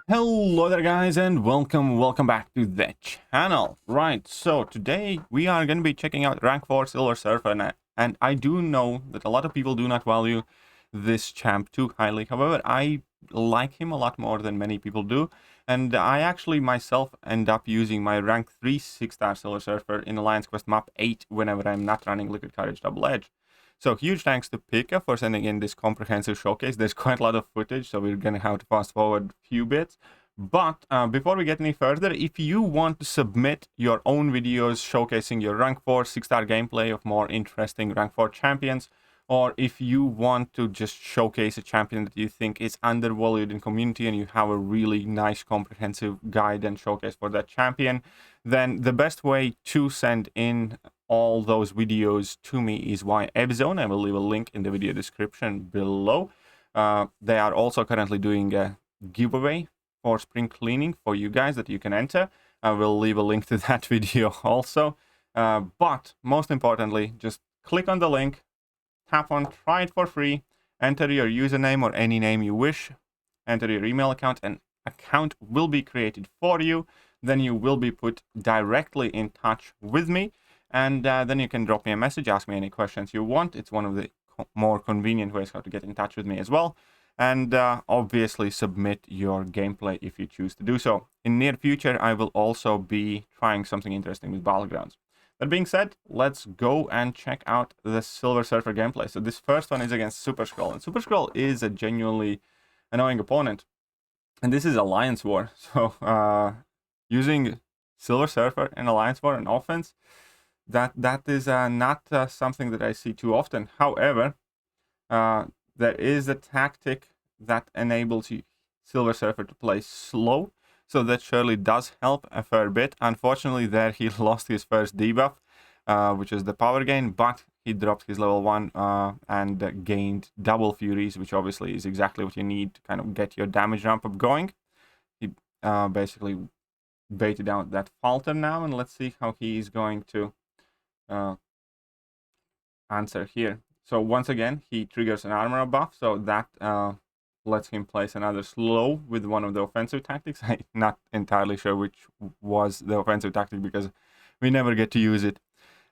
Hello there guys and welcome back to the channel. Right, so today we are going to be checking out rank 4 Silver Surfer, and I do know that a lot of people do not value this champ too highly. However, I like him a lot more than many people do, and I actually myself end up using my rank 3 6-star Silver Surfer in Alliance Quest map 8 whenever I'm not running Liquid Courage Double Edge. So huge thanks to Pika for sending in this comprehensive showcase. There's quite a lot of footage, so we're gonna have to fast forward a few bits. But before we get any further, if you want to submit your own videos showcasing your rank 4 6-star gameplay of more interesting rank 4 champions, or if you want to just showcase a champion that you think is undervalued in community and you have a really nice comprehensive guide and showcase for that champion, then the best way to send in all those videos to me is via Ebzone. I will leave a link in the video description below. They are also currently doing a giveaway for spring cleaning for you guys that you can enter. I will leave a link to that video also. But most importantly, just click on the link, tap on try it for free, enter your username or any name you wish, enter your email account, and account will be created for you. Then you will be put directly in touch with me. And then you can drop me a message, ask me any questions you want. It's one of the more convenient ways how to get in touch with me as well. And obviously submit your gameplay if you choose to do so. In near future, I will also be trying something interesting with Battlegrounds. That being said, let's go and check out the Silver Surfer gameplay. So this first one is against Super Skrull. And Super Skrull is a genuinely annoying opponent. And this is Alliance War. So using Silver Surfer in Alliance War and offense, that is not something that I see too often. However, there is a tactic that enables Silver Surfer to play slow, so that surely does help a fair bit. Unfortunately, there he lost his first debuff, which is the power gain, but he dropped his level 1 and gained double furies, which obviously is exactly what you need to kind of get your damage ramp up going. He basically baited out that falter now, and let's see how he is going to answer here. So once again, he triggers an armor buff, so that lets him place another slow with one of the offensive tactics. I'm not entirely sure which was the offensive tactic because we never get to use it.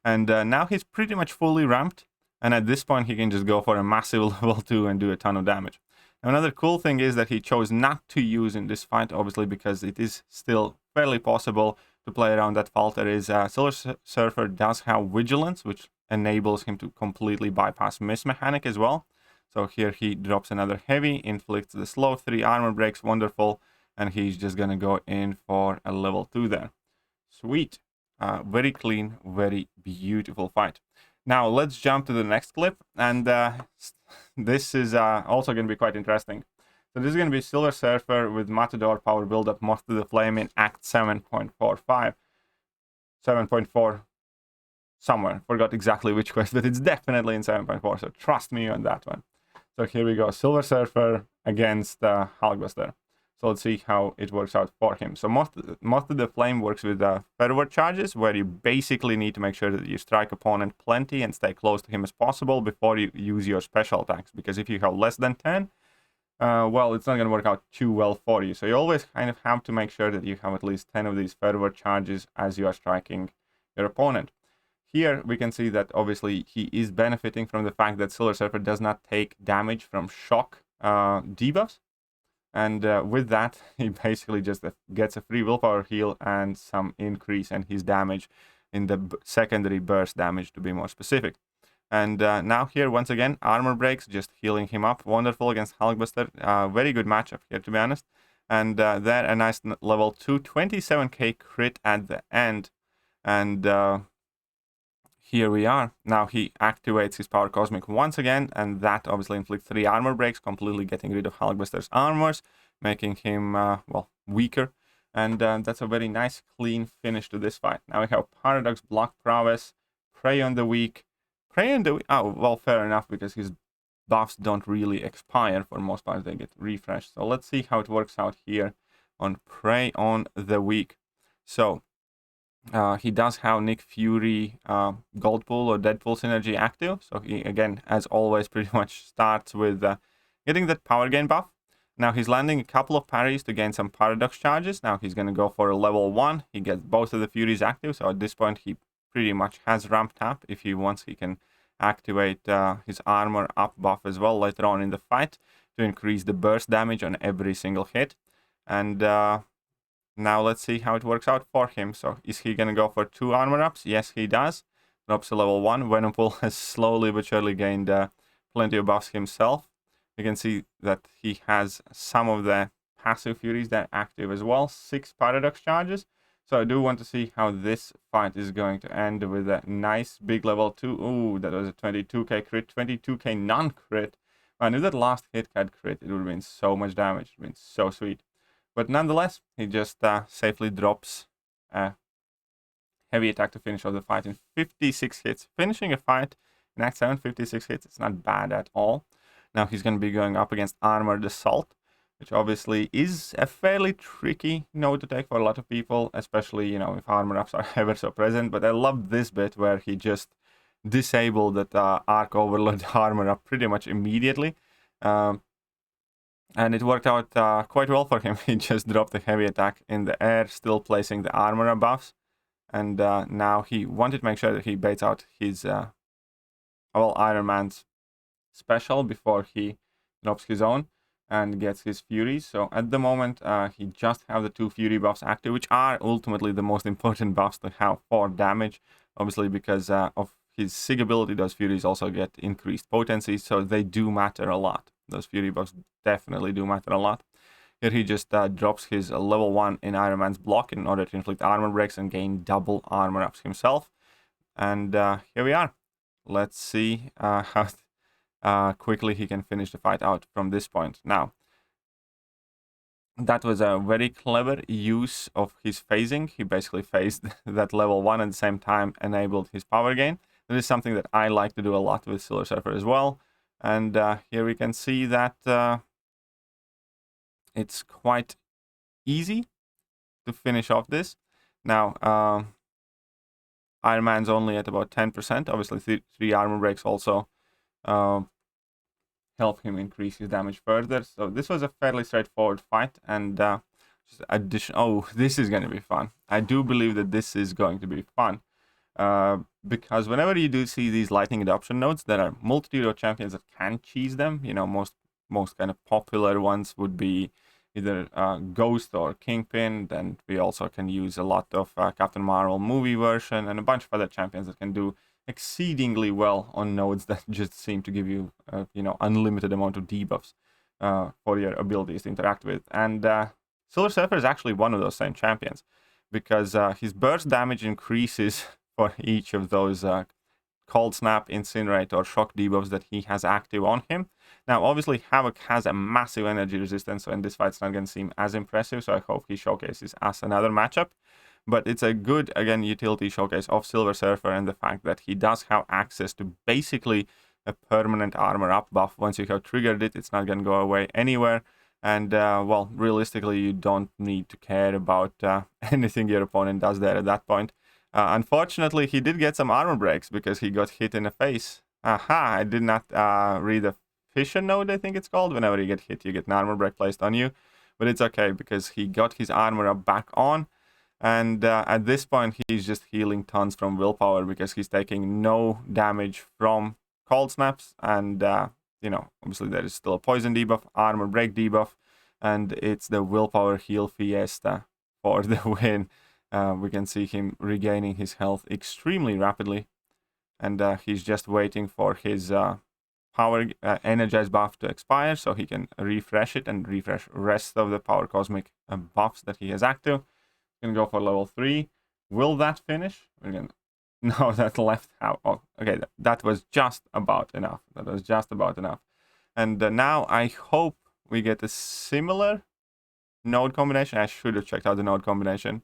And now he's pretty much fully ramped, and at this point he can just go for a massive level 2 and do a ton of damage. Now, another cool thing is that he chose not to use in this fight, obviously because it is still fairly possible to play around that falter. Is Silver Surfer does have Vigilance, which enables him to completely bypass miss mechanic as well. So here he drops another heavy, inflicts the slow, 3 armor breaks, wonderful, and he's just gonna go in for a level 2 there. Sweet. Very clean, very beautiful fight. Now let's jump to the next clip, and this is also going to be quite interesting. So this is going to be Silver Surfer with Matador power build-up, Moth to the Flame in Act 7.45. 7.4 somewhere. Forgot exactly which quest, but it's definitely in 7.4, so trust me on that one. So here we go. Silver Surfer against Hulkbuster. So let's see how it works out for him. So Moth to the Flame works with fervor charges, where you basically need to make sure that you strike opponent plenty and stay close to him as possible before you use your special attacks. Because if you have less than 10, well, it's not going to work out too well for you. So you always kind of have to make sure that you have at least 10 of these fervor charges as you are striking your opponent. Here we can see that obviously he is benefiting from the fact that Silver Surfer does not take damage from shock debuffs. And with that, he basically just gets a free willpower heal and some increase in his damage in the secondary burst damage, to be more specific. And now here, once again, armor breaks, just healing him up. Wonderful against Hulkbuster. Very good matchup here, to be honest. And there, a nice level 2, 27k crit at the end. And here we are. Now he activates his Power Cosmic once again, and that obviously inflicts 3 armor breaks, completely getting rid of Hulkbuster's armors, making him, well, weaker. And that's a very nice, clean finish to this fight. Now we have Paradox, Block Prowess, Prey on the Weak. Prey on the Weak, oh, well, fair enough, because his buffs don't really expire. For most part, they get refreshed. So let's see how it works out here on Prey on the Weak. So he does have Nick Fury Goldpool or Deadpool synergy active. So he, again, as always, pretty much starts with getting that power gain buff. Now he's landing a couple of parries to gain some paradox charges. Now he's going to go for a level 1. He gets both of the Furies active, so at this point he pretty much has ramped up. If he wants, he can activate his armor up buff as well later on in the fight to increase the burst damage on every single hit. And now let's see how it works out for him. So is he going to go for 2 armor ups? Yes, he does. Drops to level 1. Venompool has slowly but surely gained plenty of buffs himself. You can see that he has some of the passive Furies that are active as well. 6 paradox charges. So I do want to see how this fight is going to end with a nice big level 2. Ooh, that was a 22k crit, 22k non-crit. I knew that last hit had crit. It would have been so much damage. It would have been so sweet. But nonetheless, he just safely drops a heavy attack to finish off the fight in 56 hits. Finishing a fight in Act 7, 56 hits, it's not bad at all. Now he's going to be going up against Armored Assault, which obviously is a fairly tricky node to take for a lot of people, especially, you know, if armor ups are ever so present. But I love this bit where he just disabled that Arc Overload armor up pretty much immediately. And it worked out quite well for him. He just dropped a heavy attack in the air, still placing the armor buffs. And now he wanted to make sure that he baits out his, Iron Man's special before he drops his own and gets his Furies. So at the moment, he just have the 2 Fury buffs active, which are ultimately the most important buffs to have for damage. Obviously, because of his Sig ability, those Furies also get increased potency, so they do matter a lot. Those Fury buffs definitely do matter a lot. Here he just drops his level 1 in Iron Man's block in order to inflict armor breaks and gain double armor ups himself. And here we are. Let's see how quickly he can finish the fight out from this point. Now, that was a very clever use of his phasing. He basically phased that level 1 at the same time enabled his power gain. That is something that I like to do a lot with Silver Surfer as well. And here we can see that it's quite easy to finish off this. Now, Iron Man's only at about 10%. Obviously, 3 armor breaks also help him increase his damage further. So this was a fairly straightforward fight, and just addition. Oh, this is going to be fun. I do believe that this is going to be fun, because whenever you do see these lightning adoption nodes, there are multitude of champions that can cheese them. You know, most kind of popular ones would be either Ghost or Kingpin. Then we also can use a lot of Captain Marvel movie version and a bunch of other champions that can do exceedingly well on nodes that just seem to give you, unlimited amount of debuffs for your abilities to interact with. And Silver Surfer is actually one of those same champions, because his burst damage increases for each of those Cold Snap, Incinerate, or Shock debuffs that he has active on him. Now, obviously, Havoc has a massive energy resistance, so in this fight it's not going to seem as impressive, so I hope he showcases us another matchup. But it's a good, again, utility showcase of Silver Surfer, and the fact that he does have access to basically a permanent armor up buff. Once you have triggered it, it's not going to go away anywhere. And, well, realistically, you don't need to care about anything your opponent does there at that point. Unfortunately, he did get some armor breaks because he got hit in the face. Aha, I did not read the Fisher node, I think it's called. Whenever you get hit, you get an armor break placed on you. But it's okay, because he got his armor up back on. And at this point, he's just healing tons from willpower, because he's taking no damage from cold snaps. And, obviously there is still a poison debuff, armor break debuff, and it's the willpower heal fiesta for the win. We can see him regaining his health extremely rapidly. And he's just waiting for his power energize buff to expire so he can refresh it and refresh rest of the power cosmic buffs that he has active. Gonna go for level 3. Will that finish? No, that left out. Oh, okay, that was just about enough. That was just about enough. And now I hope we get a similar node combination. I should have checked out the node combination.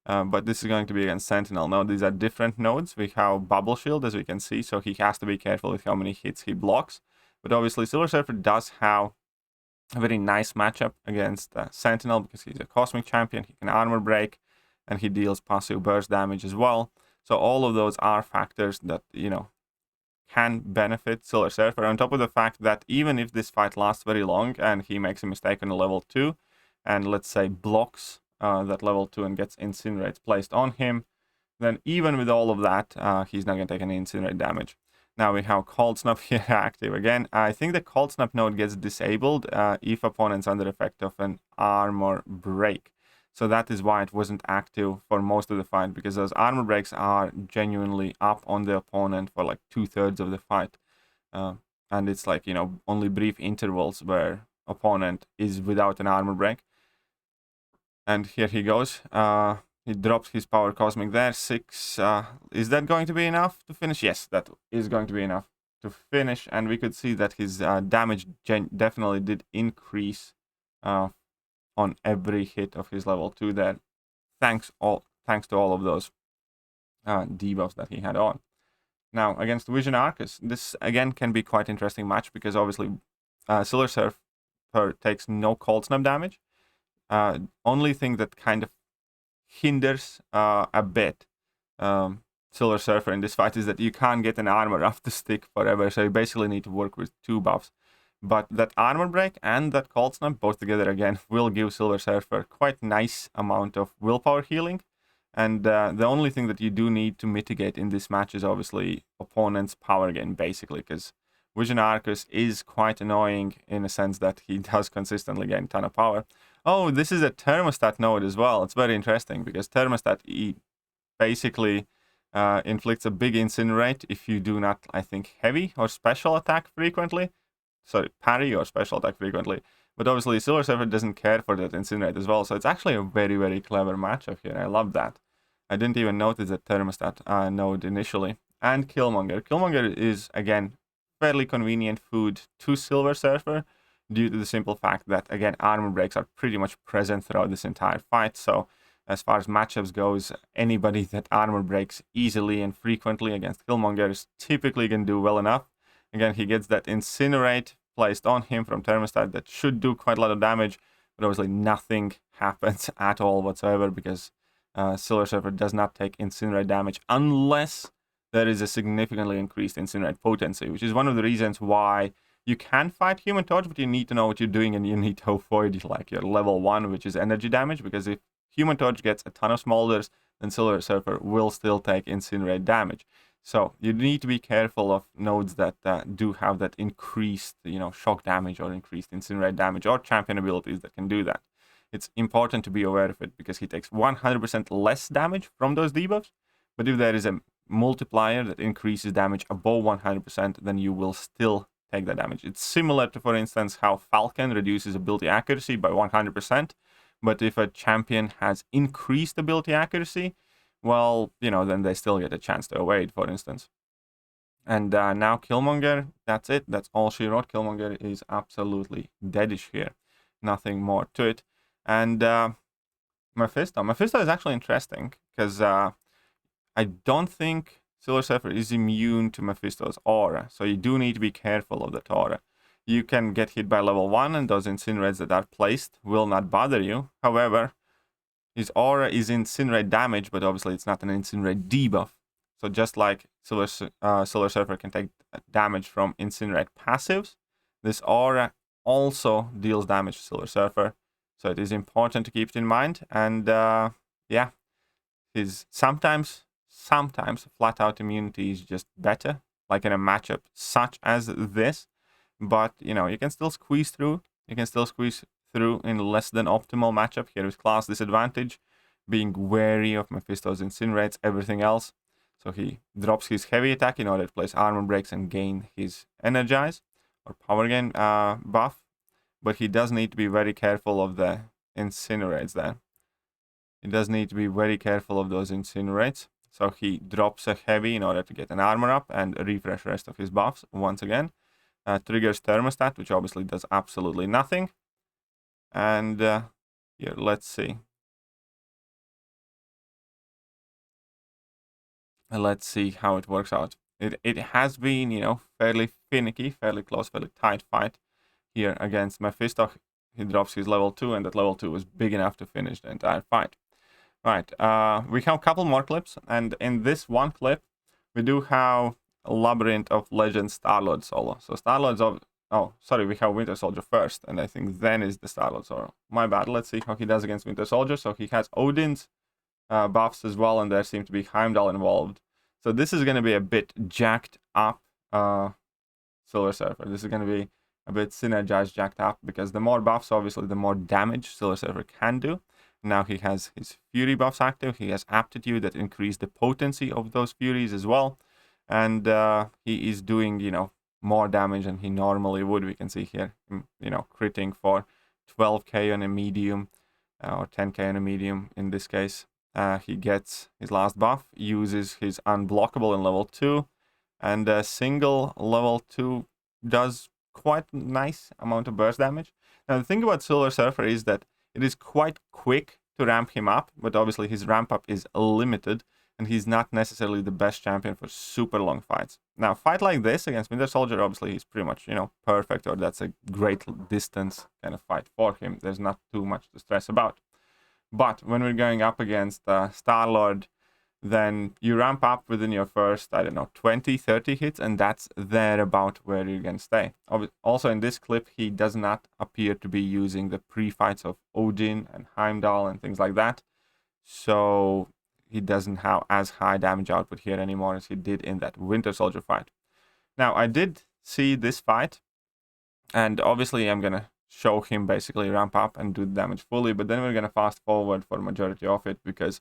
But this is going to be against Sentinel. Now, these are different nodes. We have Bubble Shield, as we can see, so he has to be careful with how many hits he blocks. But obviously, Silver Surfer does have a very nice matchup against Sentinel, because he's a Cosmic Champion. He can armor break, and he deals passive burst damage as well. So all of those are factors that, can benefit Silver Surfer, on top of the fact that even if this fight lasts very long and he makes a mistake on a level 2, and let's say blocks that level 2 and gets Incinerates placed on him, then even with all of that, he's not going to take any Incinerate damage. Now we have Cold Snap here active again. I think the Cold Snap node gets disabled if opponent's under effect of an armor break. So that is why it wasn't active for most of the fight, because those armor breaks are genuinely up on the opponent for like 2/3 of the fight. And it's like, you know, only brief intervals where opponent is without an armor break. And here he goes. He drops his power cosmic there. 6. Is that going to be enough to finish? Yes, that is going to be enough to finish. And we could see that his damage definitely did increase on every hit of his level 2 there. Thanks to all of those debuffs that he had on. Now, against Vision Arcus, this again can be quite interesting match, because obviously Silver Surfer takes no Cold Snap damage. Only thing that kind of hinders a bit Silver Surfer in this fight is that you can't get an armor off the stick forever, so you basically need to work with 2 buffs. But that armor break and that Cold Snap, both together again, will give Silver Surfer quite nice amount of willpower healing. And the only thing that you do need to mitigate in this match is obviously opponent's power gain, basically, because Vision Arcus is quite annoying in a sense that he does consistently gain a ton of power. Oh, this is a Thermostat node as well. It's very interesting, because Thermostat basically inflicts a big Incinerate if you do not, I think, heavy or special attack frequently. Sorry, parry or special attack frequently. But obviously Silver Surfer doesn't care for that Incinerate as well, so it's actually a very, very clever matchup here. I love that. I didn't even notice the Thermostat node initially. And Killmonger. Killmonger is, again, fairly convenient food to Silver Surfer, due to the simple fact that, again, armor breaks are pretty much present throughout this entire fight. So as far as matchups goes, anybody that armor breaks easily and frequently against Killmonger is typically going to do well enough. Again, he gets that Incinerate placed on him from Thermostat that should do quite a lot of damage, but obviously nothing happens at all whatsoever, because Silver Surfer does not take Incinerate damage unless there is a significantly increased Incinerate potency, which is one of the reasons why you can fight Human Torch, but you need to know what you're doing, and you need to avoid like your level 1, which is energy damage, because if Human Torch gets a ton of smolders, then Silver Surfer will still take Incinerate damage. So you need to be careful of nodes that do have that increased, you know, shock damage or increased Incinerate damage, or champion abilities that can do that. It's important to be aware of it, because he takes 100% less damage from those debuffs, but if there is a multiplier that increases damage above 100%, then you will still take that damage. It's similar to, for instance, how Falcon reduces ability accuracy by 100%, but if a champion has increased ability accuracy, well, you know, then they still get a chance to evade, for instance. And now Killmonger, that's it. That's all she wrote. Killmonger is absolutely deadish here. Nothing more to it. And Mephisto. Mephisto is actually interesting, because I don't think Silver Surfer is immune to Mephisto's aura, so you do need to be careful of that aura. You can get hit by level 1, and those Incinerates that are placed will not bother you. However, his aura is Incinerate damage, but obviously it's not an Incinerate debuff. So just like Silver Surfer can take damage from Incinerate passives, this aura also deals damage to Silver Surfer. So it is important to keep it in mind. And yeah, his sometimes flat out immunity is just better, like in a matchup such as this. But, you know, you can still squeeze through. You can still squeeze through in less than optimal matchup. Here is class disadvantage, being wary of Mephisto's Incinerates, everything else. So he drops his heavy attack in order to place armor breaks and gain his energize or power gain buff. But he does need to be very careful of the Incinerates there. He does need to be very careful of those Incinerates. So he drops a heavy in order to get an armor up and refresh the rest of his buffs once again. Triggers Thermostat, which obviously does absolutely nothing. And here, let's see. Let's see how it works out. It has been, you know, fairly finicky, fairly close, fairly tight fight here against Mephisto. He drops his level 2, and that level 2 was big enough to finish the entire fight. Right, we have a couple more clips, and in this one clip, we do have Labyrinth of Legends Star-Lord solo. So Star-Lord's of... Oh, sorry, we have Winter Soldier first, and I think then is the Star-Lord solo. My bad. Let's see how he does against Winter Soldier. So he has Odin's buffs as well, and there seem to be Heimdall involved. So this is going to be a bit jacked up Silver Surfer. This is going to be a bit synergized, jacked up, because the more buffs, obviously, the more damage Silver Surfer can do. Now he has his Fury buffs active. He has Aptitude that increase the potency of those Furies as well. And he is doing, more damage than he normally would. We can see here, critting for 12k on a medium, or 10k on a medium in this case. He gets his last buff, uses his unblockable in level 2, and a single level 2 does quite nice amount of burst damage. Now the thing about Silver Surfer is that it is quite quick to ramp him up, but obviously his ramp up is limited, and he's not necessarily the best champion for super long fights. Now, a fight like this against Winter Soldier, obviously he's pretty much, perfect, or that's a great distance kind of fight for him. There's not too much to stress about. But when we're going up against Star-Lord, then you ramp up within your first, 20, 30 hits, and that's there about where you're going to stay. Also, in this clip, he does not appear to be using the pre-fights of Odin and Heimdall and things like that. So he doesn't have as high damage output here anymore as he did in that Winter Soldier fight. Now, I did see this fight, and obviously I'm going to show him basically ramp up and do the damage fully, but then we're going to fast forward for the majority of it, because,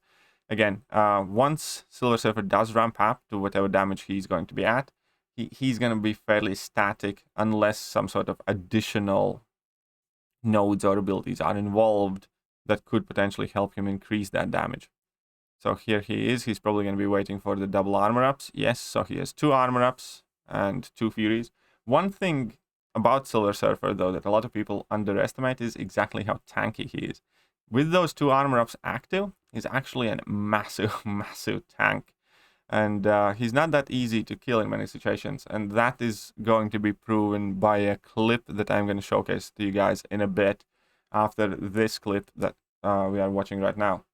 again, once Silver Surfer does ramp up to whatever damage he's going to be at, he's going to be fairly static unless some sort of additional nodes or abilities are involved that could potentially help him increase that damage. So here he is. He's probably going to be waiting for the double armor ups. Yes, so he has 2 armor ups and 2 Furies. One thing about Silver Surfer, though, that a lot of people underestimate is exactly how tanky he is. With those 2 armor ups active, he's actually a massive, massive tank. And he's not that easy to kill in many situations. And that is going to be proven by a clip that I'm going to showcase to you guys in a bit after this clip that we are watching right now.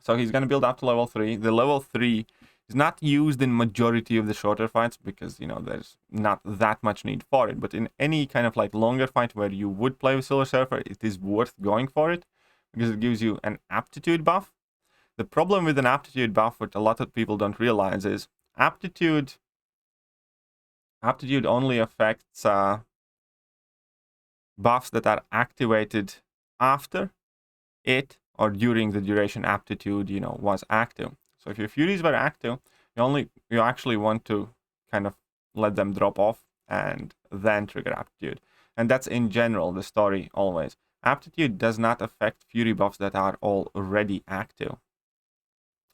So he's going to build up to level 3. The level 3 is not used in majority of the shorter fights because, there's not that much need for it. But in any kind of longer fight where you would play with Silver Surfer, it is worth going for it because it gives you an aptitude buff. The problem with an aptitude buff, which a lot of people don't realize, is aptitude only affects buffs that are activated after it or during the duration aptitude, was active. So if your Furies were active, you actually want to kind of let them drop off and then trigger aptitude. And that's in general the story always. Aptitude does not affect Fury buffs that are already active.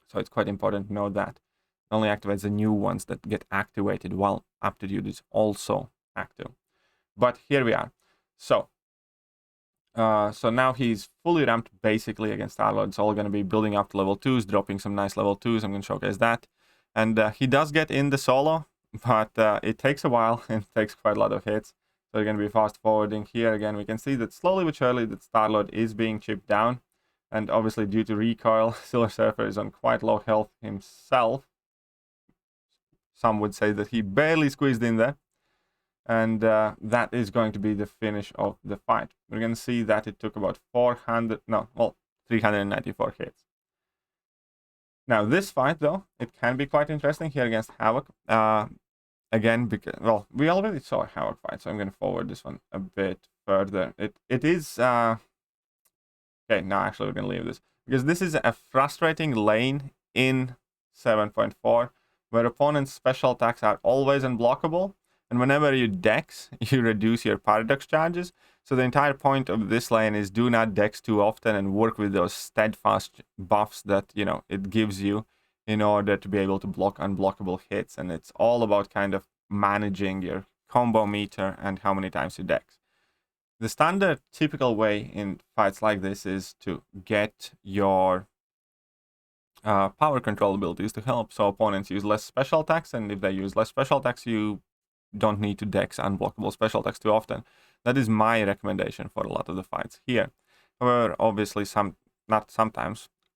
So it's quite important to know that. It only activates the new ones that get activated while aptitude is also active. But here we are. So now he's fully ramped basically against Star-Lord. It's all going to be building up to level 2s, dropping some nice level 2s. I'm going to showcase that. And he does get in the solo, but it takes a while and takes quite a lot of hits. So we're going to be fast forwarding here. Again, we can see that slowly but surely that Star-Lord is being chipped down. And obviously due to recoil, Silver Surfer is on quite low health himself. Some would say that he barely squeezed in there. And that is going to be the finish of the fight. We're going to see that it took about 394 hits. Now this fight, though, it can be quite interesting here against Havoc. Again, because, well, we already saw a Havoc fight, so I'm going to forward this one a bit further. It is... Okay, no, actually we're going to leave this. Because this is a frustrating lane in 7.4, where opponents' special attacks are always unblockable. And whenever you dex, you reduce your paradox charges. So the entire point of this lane is do not dex too often and work with those steadfast buffs that, it gives you in order to be able to block unblockable hits. And it's all about kind of managing your combo meter and how many times you dex. The standard typical way in fights like this is to get your power control abilities to help. So opponents use less special attacks, and if they use less special attacks, you don't need to dex unblockable special attacks too often. That is my recommendation for a lot of the fights here. However, obviously,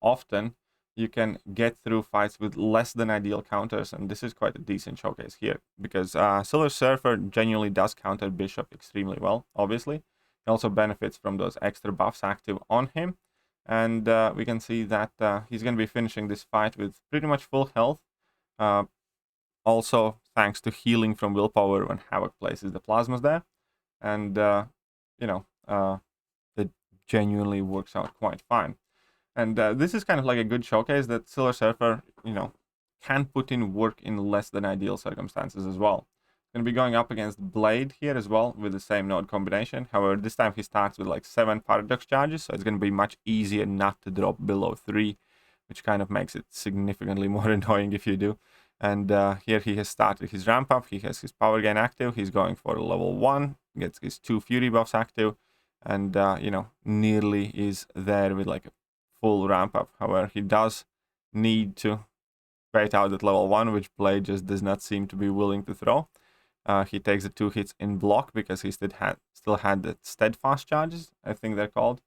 often, you can get through fights with less than ideal counters, and this is quite a decent showcase here, because Silver Surfer genuinely does counter Bishop extremely well, obviously. He also benefits from those extra buffs active on him, and we can see that he's going to be finishing this fight with pretty much full health, also thanks to healing from willpower when Havoc places the plasmas there, and you know, it genuinely works out quite fine. And this is kind of like a good showcase that Silver Surfer, you know, can put in work in less than ideal circumstances as well. Going to be going up against Blade here as well with the same node combination. However, this time he starts with like 7 paradox charges, so it's going to be much easier not to drop below 3, which kind of makes it significantly more annoying if you do. And here he has started his ramp up, he has his power gain active, he's going for level 1, gets his 2 fury buffs active, and you know, nearly is there with like a full ramp up. However, he does need to bait out at level 1, which Blade just does not seem to be willing to throw. He takes the 2 hits in block because he still had the steadfast charges, I think they're called.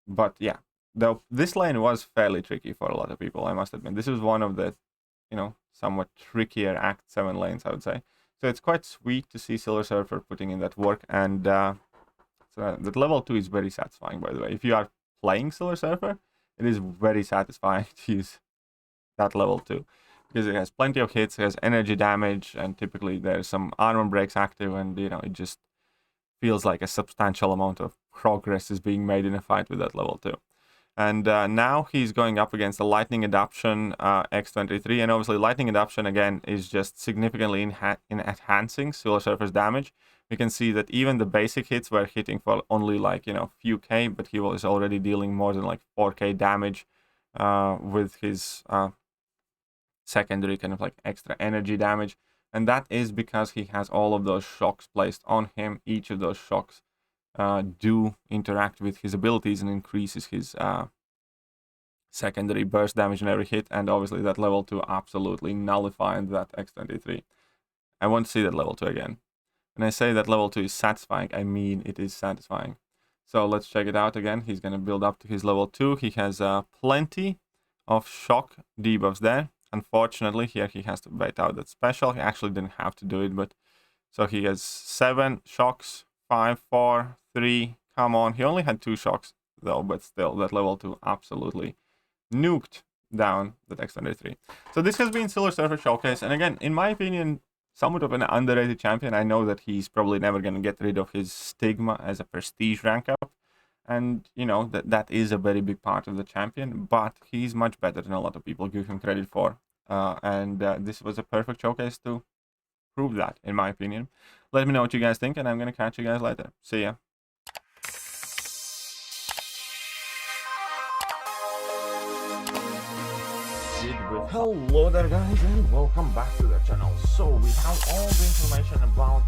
But yeah, though this lane was fairly tricky for a lot of people, I must admit. This was one of the, you know, somewhat trickier Act 7 lanes, I would say. So it's quite sweet to see Silver Surfer putting in that work, and so that level 2 is very satisfying, by the way. If you are playing Silver Surfer, it is very satisfying to use that level 2. Because it has plenty of hits, it has energy damage, and typically there's some armor breaks active, and you know, it just feels like a substantial amount of progress is being made in a fight with that level 2. And now he's going up against the Lightning Adaption X23, and obviously Lightning Adaption again is just significantly enhancing Silver Surfer's damage. We can see that even the basic hits were hitting for only like, you know, few K, but he was already dealing more than like 4K damage with his secondary kind of like extra energy damage, and that is because he has all of those shocks placed on him. Each of those shocks do interact with his abilities and increases his secondary burst damage in every hit, and obviously that level 2 absolutely nullified that X23. I want to see that level 2 again. When I say that level 2 is satisfying, I mean it is satisfying. So let's check it out again. He's going to build up to his level 2. He has plenty of shock debuffs there. Unfortunately, here he has to bait out that special. He actually didn't have to do it, but so he has 7 shocks, 5, 4, 3. Come on, he only had 2 shocks though, but still, that level 2 absolutely nuked down that X23. So this has been Silver Surfer Showcase, and again, in my opinion, somewhat of an underrated champion. I know that he's probably never going to get rid of his stigma as a prestige rank up, and you know that is a very big part of the champion, but he's much better than a lot of people give him credit for, and this was a perfect showcase to prove that, in my opinion. Let me know what you guys think, and I'm gonna catch you guys later. See ya. Hello there guys, and welcome back to the channel. So we have all the information about the